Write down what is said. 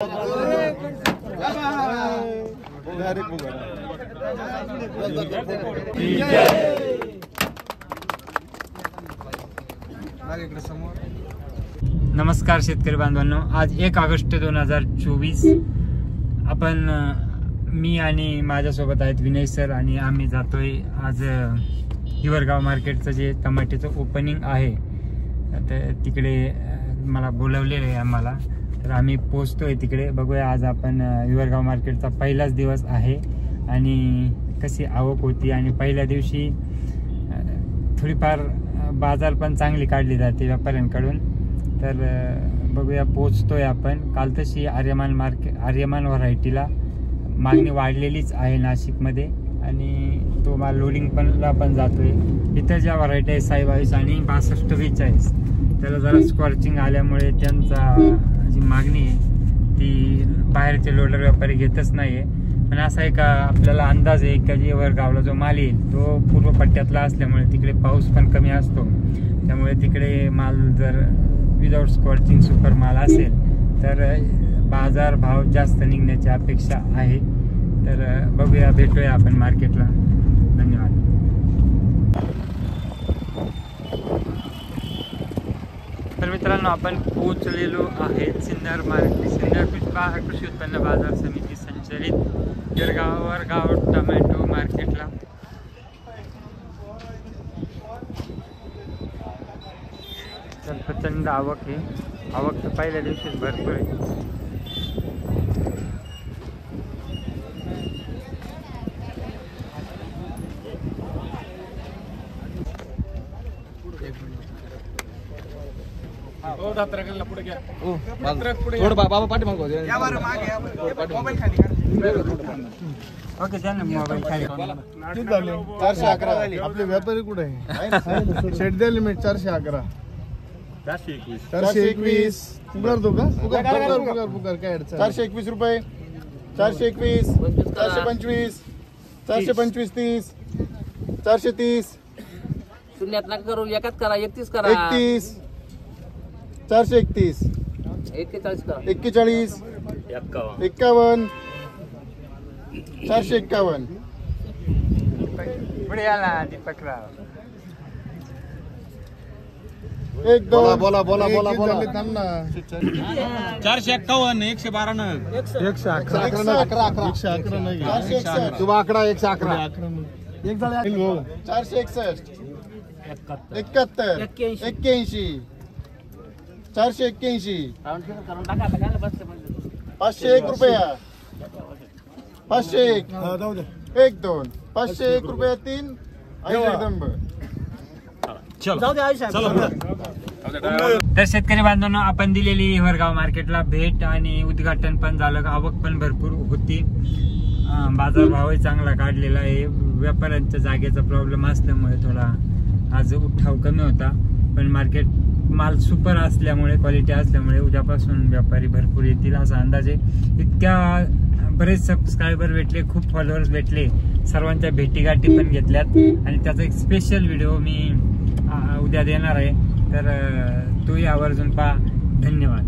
नमस्कार शेतकरी बांधवांनो, आज 1 ऑगस्ट 2024 आपण मी आणि माझ्यासोबत आहेत विनय सर आणि आम्ही जातोय आज हिवरगाव मार्केटचं जे टमाट्याचं ओपनिंग आहे तर तिकडे मला बोलवलेलं आहे आम्हाला, तर आम्ही पोहोचतोय तिकडे. बघूया आज आपण हिवरगाव मार्केटचा पहिलाच दिवस आहे आणि कशी आवक होती आणि पहिल्या दिवशी थोडीफार बाजार पण चांगली काढली जाते व्यापाऱ्यांकडून. तर बघूया पोहोचतोय आपण. काल तशी आर्यमान व्हरायटीला मागणी वाढलेलीच आहे नाशिकमध्ये आणि तो माल लोडिंग पण जातोय. इतर ज्या व्हरायटी आहे 22 आणि 62-42 त्याला जरा स्कॉर्चिंग आल्यामुळे त्यांचा जी मागणी आहे ती बाहेरचे लोडर व्यापारी घेतच नाहीये. पण असा एक आपल्याला अंदाज आहे का हिवरगावला जो माल येईल तो पूर्व पट्ट्यातला असल्यामुळे तिकडे पाऊस पण कमी असतो, त्यामुळे तिकडे माल जर विदाउट स्कॉर्चिंग सुपर माल असेल तर बाजार भाव जास्त निघण्याची अपेक्षा आहे. तर बघूया, भेटूया आपण मार्केटला. धन्यवाद. तर मित्रांनो, आपण पोहोचलेलो आहे सिन्नर कृषी उत्पन्न बाजार समिती संचलित हिवरगाव टोमॅटो मार्केटला. तर प्रचंड आवक आहे. आवक तर पहिल्या दिवशीच भरपूर आहे. बाबा पाठी मागो ओके, द्या ना मोबाईल खाली. 411 आपले व्यापारी कुठे आहे? शेट द्या लिमिट 411 421 पुकार तो का पुकार काय अडचण? 421 रुपये 421 425 425 30 430 शून्यात नका करू, एकाच करा, 31 करा, 31 431 41 करा, 41 51 451 पुढे याला दीपकराव. 1 2 बोला 451 112 111 नाही तू आकडा 111 461 71 81 481 501 रुपया 501 1 2 501 रुपया 3 जगदंब. तर शेतकरी बांधवांनो, आपण दिलेली हिवरगाव मार्केटला भेट आणि उद्घाटन पण झालं. आवक पण भरपूर होती. बाजारभावही चांगला काढलेला आहे. व्यापाऱ्यांच्या जागेचा प्रॉब्लेम असल्यामुळे थोडा आज उठाव कमी होता, पण मार्केट माल सुपर असल्यामुळे, क्वालिटी असल्यामुळे उद्यापासून व्यापारी भरपूर येतील असा अंदाज आहे. इतक्या बरेच सबस्क्रायबर भेटले, खूप फॉलोअर्स भेटले, सर्वांच्या भेटीगाठी पण घेतल्यात आणि त्याचा एक स्पेशल व्हिडिओ मी उद्या देणार आहे. तर तोही आवर्जून पहा. धन्यवाद.